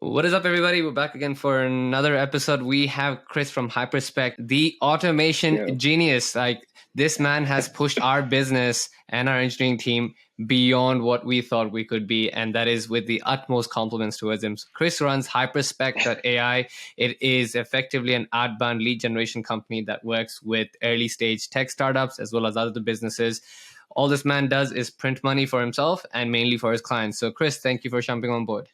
What is up, everybody? We're back again for another episode. We have Chris from Hyperspect, the automation genius. Like, this man has pushed our business and our engineering team beyond what we thought we could be, and that is with the utmost compliments towards him. So Chris runs HyperspectAI. It is effectively an outbound lead generation company that works with early stage tech startups as well as other businesses. All this man does is print money for himself and mainly for his clients. So Chris, thank you for jumping on board.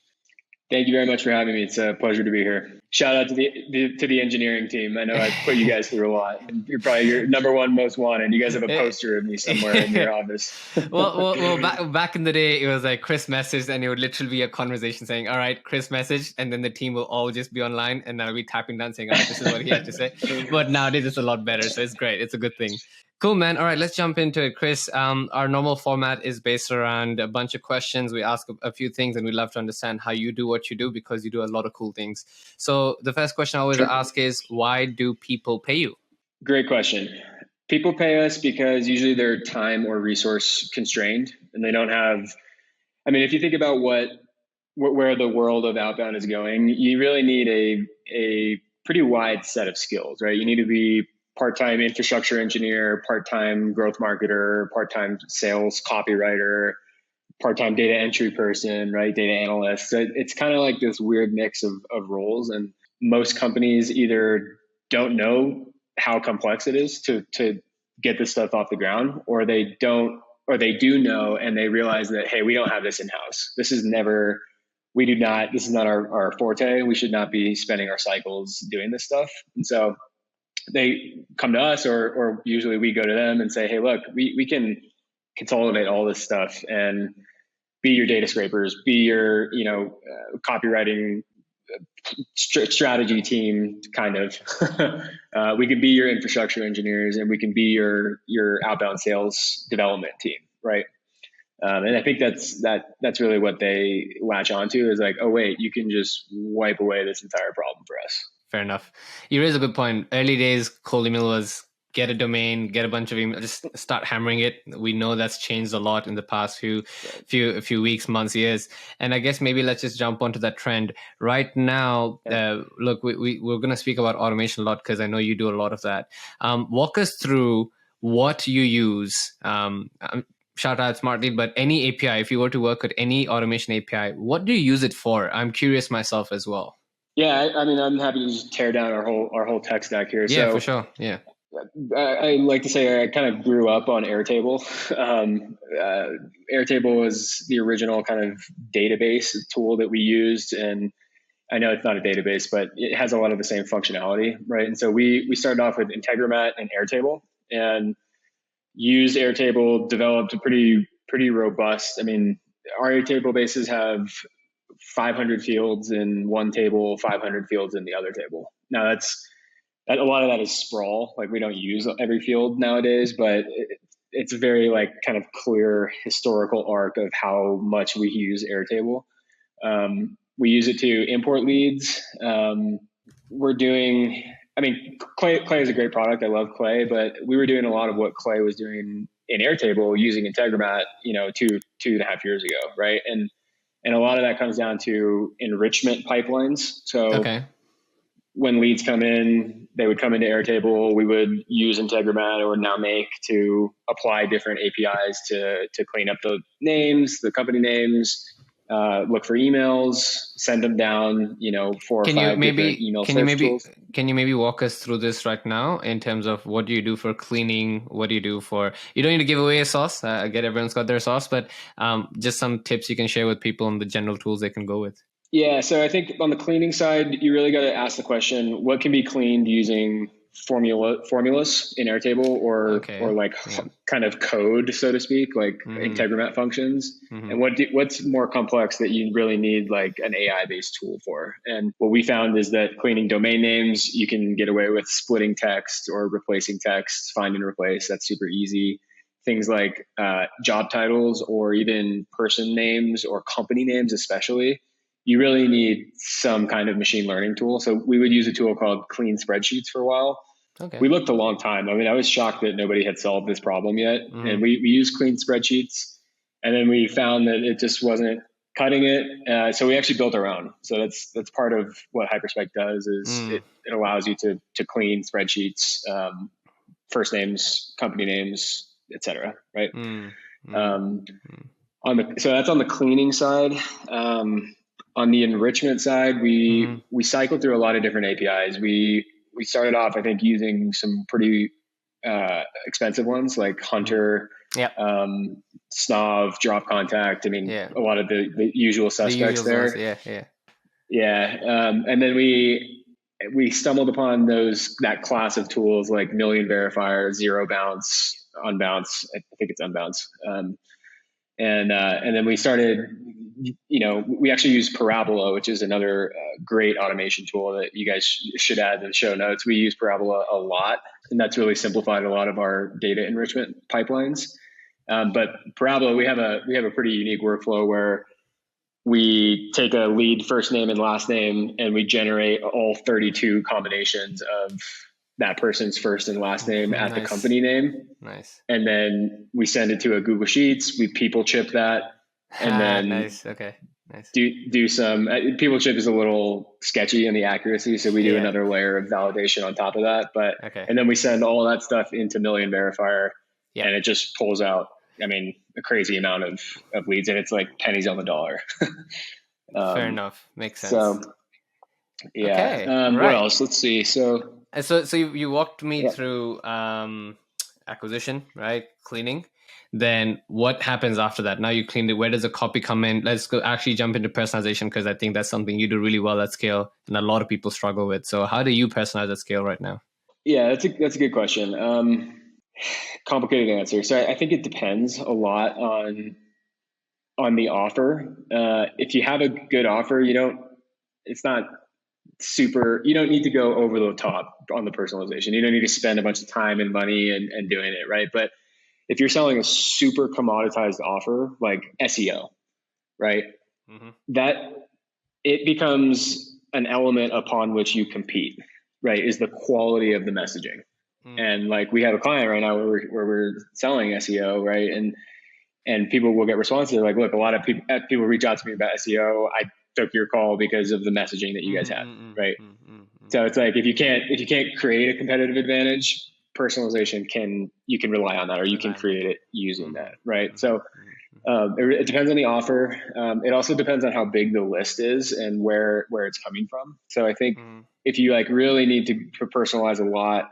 Thank you very much for having me. It's a pleasure to be here. Shout out to the engineering team. I know I put you guys through a lot. You're probably your number one most wanted. You guys have a poster of me somewhere in your office. well, back in the day, it was like Chris messaged, and it would literally be a conversation saying, "All right, Chris messaged," and then the team will all just be online, and I'll be tapping down saying, "All right, this is what he had to say." But nowadays, it's a lot better, so it's great. It's a good thing. Cool, man. All right, let's jump into it. Chris, our normal format is based around a bunch of questions. We ask a few things, and we'd love to understand how you do what you do, because you do a lot of cool things. So the first question I always ask is, why do people pay you? Great question. People pay us because usually they're time or resource constrained, and they don't have, I mean, if you think about where the world of outbound is going, you really need a pretty wide set of skills, right? You need to be part-time infrastructure engineer, part-time growth marketer, part-time sales copywriter, part-time data entry person, right? Data analyst. So it's kind of like this weird mix of roles. And most companies either don't know how complex it is to get this stuff off the ground, or they do know, and they realize that, hey, we don't have this in-house. This is not our forte. We should not be spending our cycles doing this stuff. And so they come to us, or usually we go to them and say, hey, look, we can consolidate all this stuff and be your data scrapers, be your, copywriting strategy team, kind of. We can be your infrastructure engineers, and we can be your outbound sales development team, right? And I think that's really what they latch onto, is like, oh wait, you can just wipe away this entire problem for us. Fair enough. You raise a good point. Early days, cold email was get a domain, get a bunch of email, just start hammering it. We know that's changed a lot in the past few weeks, months, years. And I guess maybe let's just jump onto that trend right now. Look, we're going to speak about automation a lot, because I know you do a lot of that. Walk us through what you use. Shout out Smartlead, but any API, if you were to work with any automation API, what do you use it for? I'm curious myself as well. Yeah, I mean, I'm happy to just tear down our whole tech stack here. Yeah, for sure. Yeah. I like to say I kind of grew up on Airtable. Airtable was the original kind of database tool that we used. And I know it's not a database, but it has a lot of the same functionality, right? And so we started off with Integromat and Airtable, and used Airtable, developed a pretty robust, I mean, our Airtable bases have 500 fields in one table, 500 fields in the other table. Now a lot of that is sprawl. Like, we don't use every field nowadays, but it's a very kind of clear historical arc of how much we use Airtable. We use it to import leads. Clay is a great product. I love Clay, but we were doing a lot of what Clay was doing in Airtable using Integromat, 2.5 years ago, right? And a lot of that comes down to enrichment pipelines. So when leads come in, they would come into Airtable. We would use Integromat or Now Make to apply different APIs to clean up the names, the company names, look for emails, send them down, 4 or 5 different email search tools. Can you maybe walk us through this right now in terms of what do you do for cleaning? What do you do you don't need to give away a sauce. I get everyone's got their sauce, but just some tips you can share with people on the general tools they can go with. Yeah. So I think on the cleaning side, you really got to ask the question, what can be cleaned using formulas in Airtable or kind of code, so to speak, like Integromat functions, and what's more complex that you really need like an AI based tool for. And what we found is that cleaning domain names, you can get away with splitting text or replacing text, find and replace. That's super easy. Things like job titles or even person names or company names, especially, you really need some kind of machine learning tool. So we would use a tool called Clean Spreadsheets for a while. Okay. We looked a long time. I mean, I was shocked that nobody had solved this problem yet. And we used Clean Spreadsheets, and then we found that it just wasn't cutting it. So we actually built our own. So that's part of what Hyperspect does is it allows you to clean spreadsheets, first names, company names, etc. Right. So that's on the cleaning side. On the enrichment side, we cycled through a lot of different APIs. We started off, I think, using some pretty expensive ones like Hunter, Snob, Drop Contact. I mean, a lot of the usual suspects there. Ones, and then we stumbled upon that class of tools like Million Verifier, Zero Bounce, Unbounce. I think it's Unbounce. And then we started, we actually use Parabola, which is another great automation tool that you guys should add to the show notes. We use Parabola a lot, and that's really simplified a lot of our data enrichment pipelines. But Parabola, we have a pretty unique workflow where we take a lead first name and last name, and we generate all 32 combinations of that person's first and last name at the company name. Nice. And then we send it to a Google Sheets. We people chip that, and then nice. Do some people chip is a little sketchy in the accuracy, so we do another layer of validation on top of that. But and then we send all that stuff into Million Verifier, and it just pulls out, I mean, a crazy amount of leads, and it's like pennies on the dollar. Fair enough, makes sense. So what else? Let's see. So you walked me through acquisition, right? Cleaning. Then what happens after that? Now you cleaned it. Where does the copy come in? Let's go actually jump into personalization, because I think that's something you do really well at scale and a lot of people struggle with. So how do you personalize at scale right now? Yeah, that's a good question. Complicated answer. So I think it depends a lot on the offer. If you have a good offer, you don't need to go over the top on the personalization. You don't need to spend a bunch of time and money and doing it, right? But if you're selling a super commoditized offer like SEO, right, that it becomes an element upon which you compete, right, is the quality of the messaging. And like we have a client right now where we're selling SEO, right, and people will get responses like, look, a lot of people reach out to me about SEO. I took your call because of the messaging that you guys had, right? So it's like if you can't create a competitive advantage, personalization you can rely on that, or you can create it using that, right? So it depends on the offer. It also depends on how big the list is and where it's coming from. So I think if you like really need to personalize a lot,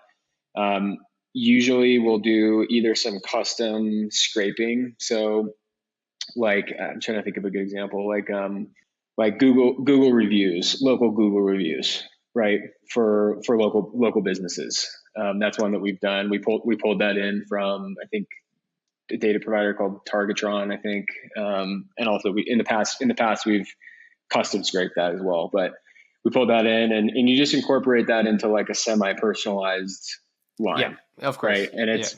usually we'll do either some custom scraping. So like I'm trying to think of a good example, like Google reviews, local Google reviews, right? For local businesses. That's one that we've done. We pulled that in from, I think, a data provider called Targetron, I think. And also in the past we've custom scraped that as well, but we pulled that in and you just incorporate that into like a semi-personalized line. Yeah, of course. Right. And it's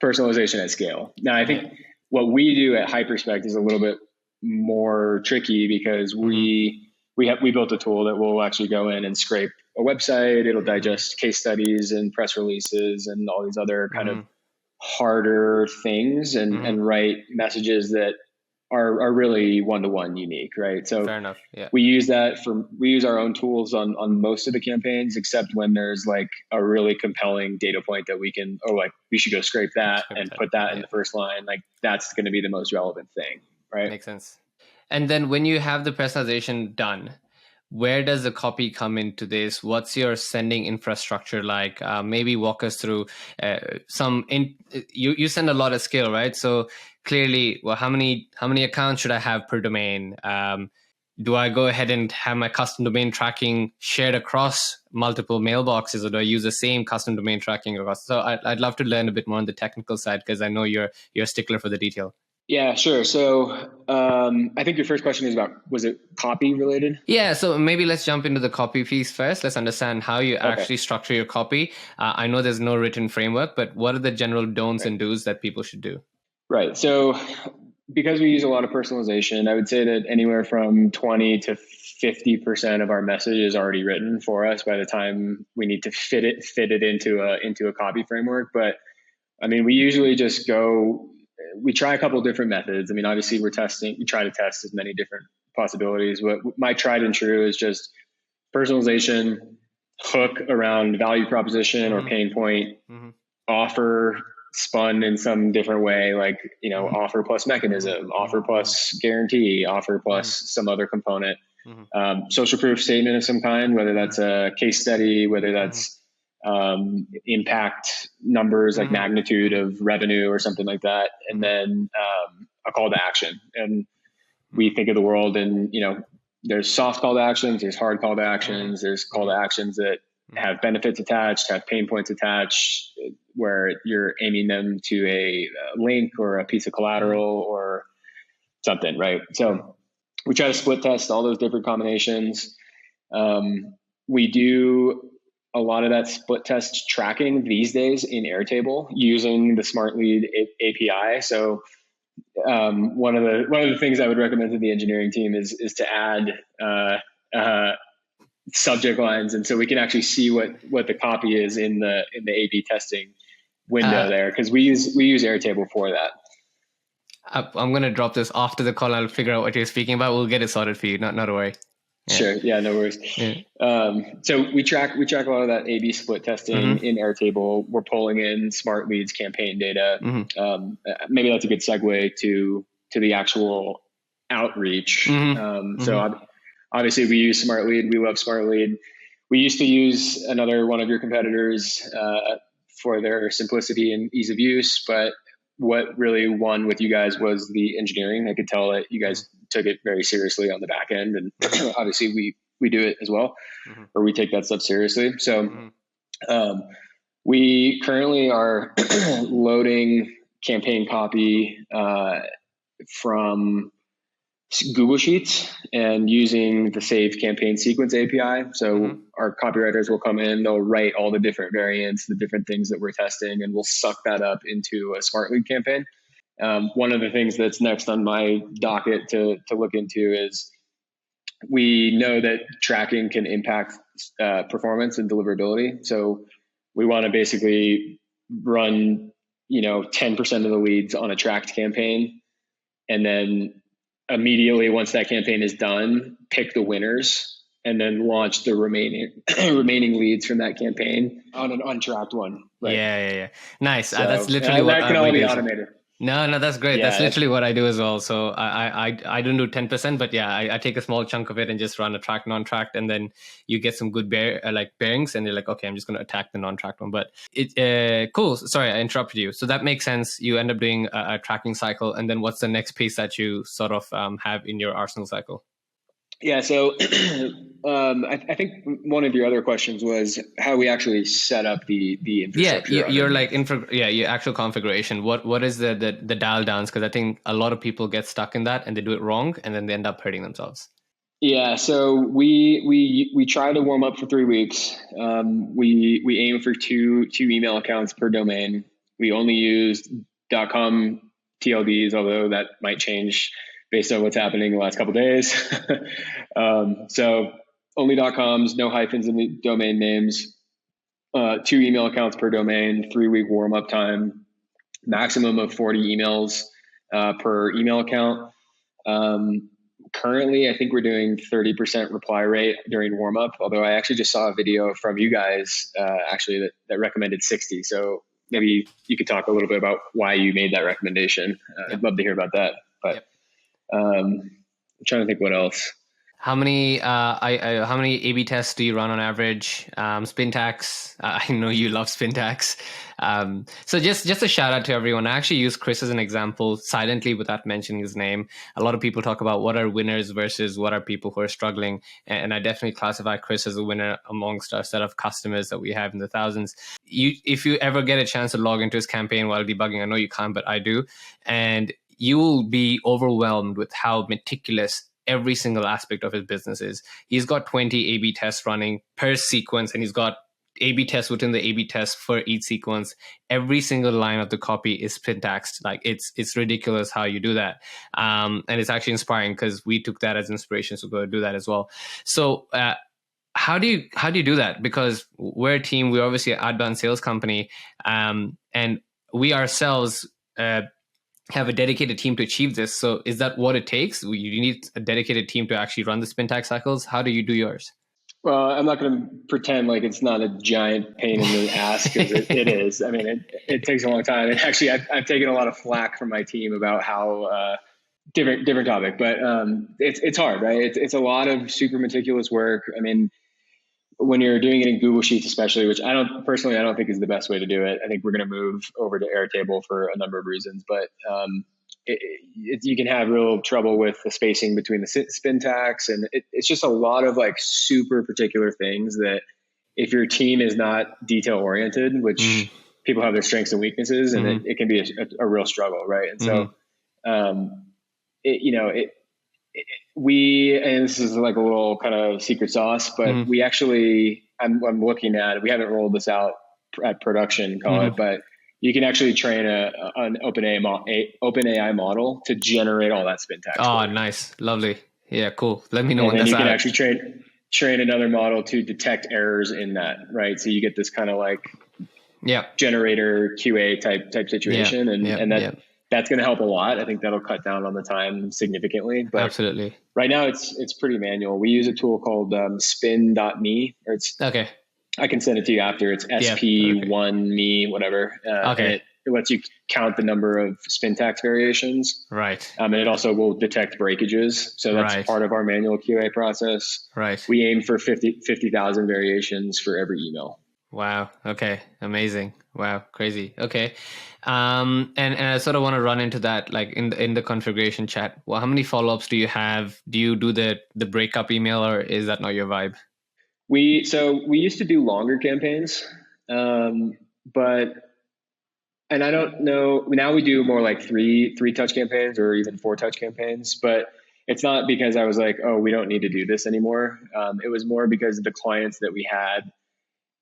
personalization at scale. Now I think what we do at Hyperspect is a little bit more tricky because we built a tool that will actually go in and scrape a website. It'll digest case studies and press releases and all these other kind of harder things and write messages that are really one-to-one unique, right? So fair enough. Yeah. We use our own tools on most of the campaigns, except when there's like a really compelling data point that we should go scrape that and put that in the first line. Like that's going to be the most relevant thing, right? Makes sense. And then when you have the personalization done, where does the copy come into this? What's your sending infrastructure like? Maybe walk us through you send a lot at scale, right? So clearly, well, how many accounts should I have per domain? Do I go ahead and have my custom domain tracking shared across multiple mailboxes, or do I use the same custom domain tracking across? So I'd love to learn a bit more on the technical side, because I know you're a stickler for the detail. Yeah, sure. So I think your first question is was it copy related? Yeah, so maybe let's jump into the copy piece first. Let's understand how you actually structure your copy. I know there's no written framework, but what are the general don'ts and do's that people should do? Right. So because we use a lot of personalization, I would say that anywhere from 20 to 50% of our message is already written for us by the time we need to fit it into a copy framework. But I mean, we usually just we try a couple of different methods. I mean, obviously we try to test as many different possibilities. What my tried and true is just personalization, hook around value proposition or pain point, offer spun in some different way, like, offer plus mechanism, offer plus guarantee, offer plus some other component, social proof statement of some kind, whether that's a case study, whether that's impact numbers like magnitude of revenue or something like that. And then a call to action. And we think of the world in, there's soft call to actions, there's hard call to actions, there's call to actions that have benefits attached, have pain points attached, where you're aiming them to a link or a piece of collateral or something, right? So we try to split test all those different combinations. We do a lot of that split test tracking these days in Airtable using the Smartlead API. So one of the things I would recommend to the engineering team is to add subject lines, and so we can actually see what the copy is in the A/B testing window there, because we use Airtable for that. I'm going to drop this after the call. I'll figure out what you're speaking about. We'll get it sorted for you. Not to worry. Yeah. Sure. Yeah, no worries. Yeah. So we track a lot of that A/B split testing in Airtable. We're pulling in Smartlead's campaign data. Maybe that's a good segue to the actual outreach. So obviously we use Smartlead. We love Smartlead. We used to use another one of your competitors for their simplicity and ease of use, but what really won with you guys was the engineering. I could tell that you guys took it very seriously on the back end, and obviously we do it as well, or we take that stuff seriously. So we currently are loading campaign copy from Google Sheets and using the Save Campaign Sequence API. So our copywriters will come in, they'll write all the different variants, the different things that we're testing, and we'll suck that up into a Smartlead campaign. One of the things that's next on my docket to look into is we know that tracking can impact performance and deliverability. So we want to basically run, 10% of the leads on a tracked campaign, and then immediately once that campaign is done, pick the winners and then launch the remaining leads from that campaign on an untracked one. Right? Yeah. Nice. So, that's literally what that can all be automated. No, that's great. Yeah, that's literally what I do as well. So I don't do 10%, but yeah, I take a small chunk of it and just run a tracked, non-tracked, and then you get some good bearings, and you're like, okay, I'm just going to attack the non-tracked one. But cool. Sorry, I interrupted you. So that makes sense. You end up doing a tracking cycle, and then what's the next piece that you sort of have in your arsenal cycle? Yeah, so I think one of your other questions was how we actually set up the infrastructure. Yeah, your actual configuration. What is the dial downs? Because I think a lot of people get stuck in that and they do it wrong, and then they end up hurting themselves. Yeah, so we try to warm up for 3 weeks. We aim for two email accounts per domain. We only use .com TLDs, although that might change based on what's happening the last couple of days. So only .coms, no hyphens in the domain names, 2 email accounts per domain, 3-week warm-up time, maximum of 40 emails per email account. Currently, I think we're doing 30% reply rate during warm-up, although I actually just saw a video from you guys that recommended 60. So maybe you could talk a little bit about why you made that recommendation. I'd love to hear about that. But I'm trying to think what else. How many A/B tests do you run on average? Spintax. I know you love Spintax. So just a shout out to everyone. I actually use Chris as an example silently without mentioning his name. A lot of people talk about what are winners versus what are people who are struggling. And I definitely classify Chris as a winner amongst our set of customers that we have in the thousands. If you ever get a chance to log into his campaign while debugging, I know you can't, but I do. And you will be overwhelmed with how meticulous every single aspect of his business is. He's got 20 A/B tests running per sequence, and he's got A/B tests within the A/B test for each sequence. Every single line of the copy is Spintaxed. Like it's ridiculous how you do that. And it's actually inspiring because we took that as inspiration, so go do that as well. So how do you do that? Because we're a team, we're obviously an outbound sales company, and we ourselves have a dedicated team to achieve this. So is that what it takes? You need a dedicated team to actually run the Spintax cycles. How do you do yours? Well, I'm not going to pretend like it's not a giant pain in the ass, because it is. I mean, it takes a long time. And actually, I've taken a lot of flack from my team about how different topic, but it's hard, right? It's a lot of super meticulous work. I mean, when you're doing it in Google Sheets, especially, which I don't think is the best way to do it. I think we're going to move over to Airtable for a number of reasons, but you can have real trouble with the spacing between the Spintax, and it's just a lot of like super particular things that if your team is not detail oriented, which people have their strengths and weaknesses, and it can be a real struggle, right? And so, and this is like a little kind of secret sauce, but we actually, I'm looking at, we haven't rolled this out at production, but you can actually train an OpenAI model to generate all that Spintax. Oh, nice. Lovely. Yeah, cool. Let me know when that's out. You can actually train another model to detect errors in that, right? So you get this kind of like generator QA type situation. That's going to help a lot. I think that'll cut down on the time significantly. But absolutely. Right now it's pretty manual. We use a tool called spin.me, or it's okay. I can send it to you after. It's SP1me, whatever. And it lets you count the number of Spintax variations. Right. And it also will detect breakages. So that's part of our manual QA process. Right. We aim for 50,000 variations for every email. Wow. Okay. Amazing. Wow. Crazy. Okay. And I sort of want to run into that, like in the configuration chat. Well, how many follow-ups do you have? Do you do the breakup email, or is that not your vibe? We used to do longer campaigns, but I don't know. Now we do more like three touch campaigns or even 4 touch campaigns, but it's not because I was like, oh, we don't need to do this anymore. It was more because the clients that we had,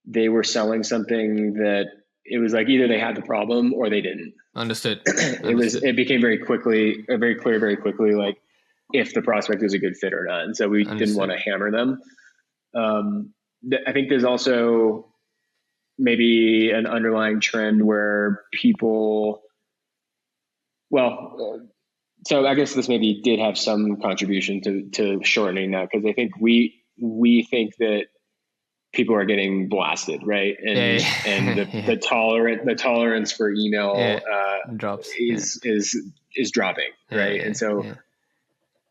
they were selling something that it was like either they had the problem or they didn't. Understood. It became very clear very quickly, like if the prospect was a good fit or not. And so we didn't want to hammer them. I think there's also maybe an underlying trend where people, so I guess this maybe did have some contribution to shortening that, because I think we think that people are getting blasted, right? And the tolerance for email drops is dropping, right? And so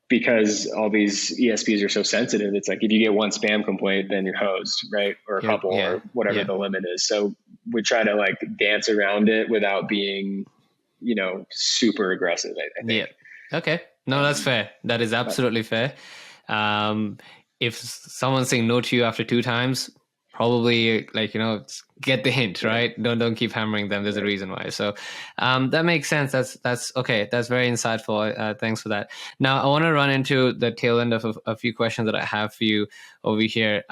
because all these ESPs are so sensitive, it's like if you get one spam complaint, then you're hosed, right? Or a couple, or whatever the limit is. So we try to like dance around it without being, super aggressive, I think. Yeah. Okay. No, that's fair. That is absolutely fair. If someone's saying no to you after 2 times, probably get the hint, right? Don't keep hammering them. There's a reason why. So that makes sense. That's okay. That's very insightful. Thanks for that. Now I want to run into the tail end of a few questions that I have for you over here.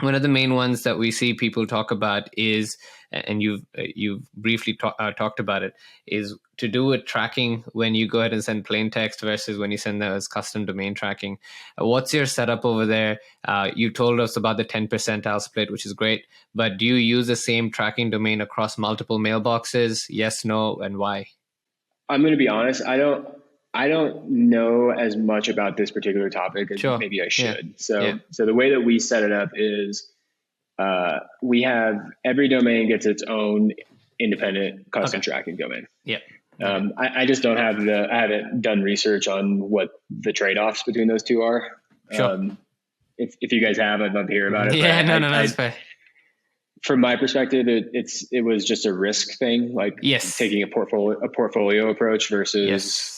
One of the main ones that we see people talk about is, and you've briefly talked about it, is to do with tracking when you go ahead and send plain text versus when you send them as custom domain tracking. What's your setup over there? You told us about the 10 percentile split, which is great, but do you use the same tracking domain across multiple mailboxes? Yes, no, and why? I'm going to be honest. I don't know as much about this particular topic as maybe I should. So the way that we set it up is we have every domain gets its own independent custom tracking domain. Yeah. I just don't have I haven't done research on what the trade-offs between those two are. Sure. If you guys have, I'd love to hear about it. Yeah, no, that's fair. From my perspective, it was just a risk thing, like taking a portfolio approach versus.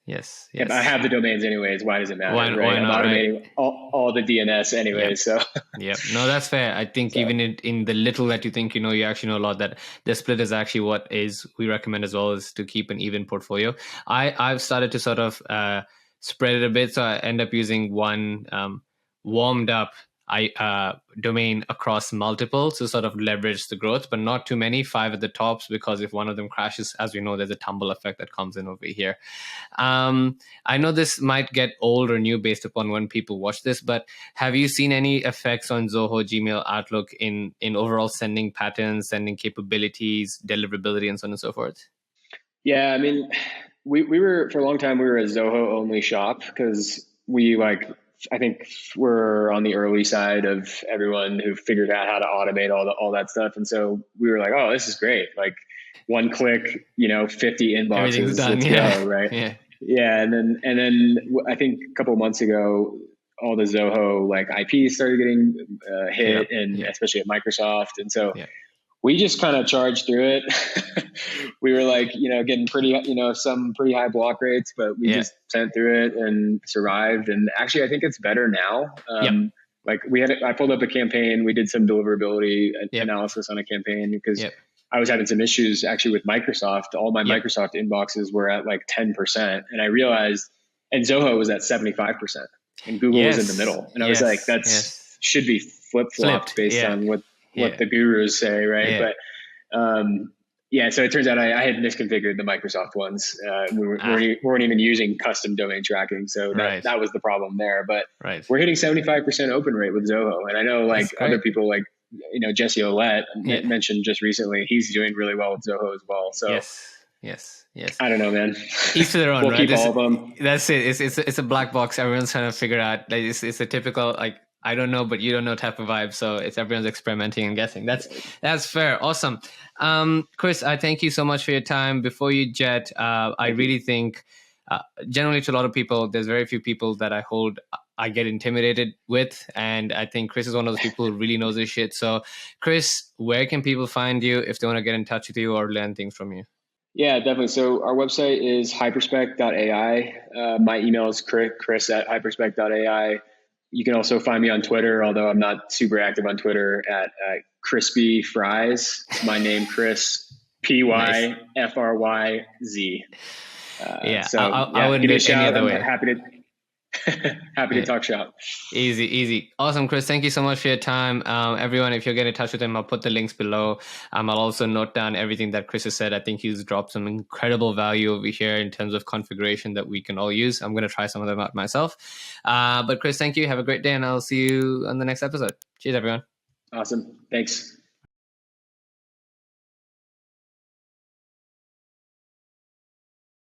Yes. If I have the domains anyways, why does it matter? Why not, I'm automating all the DNS anyways. So no, that's fair. I think even in the little that you think you actually know a lot, that the split is actually what we recommend as well, is to keep an even portfolio. I've started to sort of spread it a bit, so I end up using one warmed up domain across multiple to sort of leverage the growth, but not too many, 5 at the tops, because if one of them crashes, as we know, there's a tumble effect that comes in over here. I know this might get old or new based upon when people watch this, but have you seen any effects on Zoho, Gmail, Outlook in overall sending patterns, sending capabilities, deliverability, and so on and so forth? Yeah, I mean, we were for a long time we were a Zoho only shop because we like I think we're on the early side of everyone who figured out how to automate all that stuff, and so we were like, oh, this is great, like one click, 50 Everything's inboxes, done. let's Yeah. go, right? Yeah. Yeah, and then I think a couple of months ago, all the Zoho like IPs started getting hit, and especially at Microsoft, and so we just kind of charged through it. We were like, getting pretty, some pretty high block rates, but we just sent through it and survived. And actually, I think it's better now. Like I pulled up a campaign. We did some deliverability analysis on a campaign because I was having some issues actually with Microsoft. All my Microsoft inboxes were at like 10%. And I realized, and Zoho was at 75%, and Google was in the middle. And I was like, should be flip-flopped based on what the gurus say, right? But so it turns out I had misconfigured the Microsoft ones. We weren't even using custom domain tracking, so that was the problem there. But we're hitting 75% open rate with Zoho, and I know like other people like Jesse Olette mentioned just recently, he's doing really well with Zoho as well. So yes. I don't know, man. Each to their own. We'll right? keep all of them. That's it. It's a black box. Everyone's trying to figure out. Like it's a typical like I don't know, but you don't know type of vibe. So it's everyone's experimenting and guessing. That's fair. Awesome. Chris, I thank you so much for your time. Before you jet, I really think generally to a lot of people, there's very few people that I get intimidated with. And I think Chris is one of those people who really knows his shit. So Chris, where can people find you if they want to get in touch with you or learn things from you? Yeah, definitely. So our website is Hyperspect.ai. My email is chris@Hyperspect.ai. You can also find me on Twitter, although I'm not super active on Twitter, at Crispy Fries. It's my name, Chris, Pyfryz. So I wouldn't give me do it any other way. I'm happy to talk shop. Easy. Awesome, Chris. Thank you so much for your time. Everyone, if you're getting in touch with him, I'll put the links below. I'll also note down everything that Chris has said. I think he's dropped some incredible value over here in terms of configuration that we can all use. I'm going to try some of them out myself. But Chris, thank you. Have a great day, and I'll see you on the next episode. Cheers, everyone. Awesome. Thanks.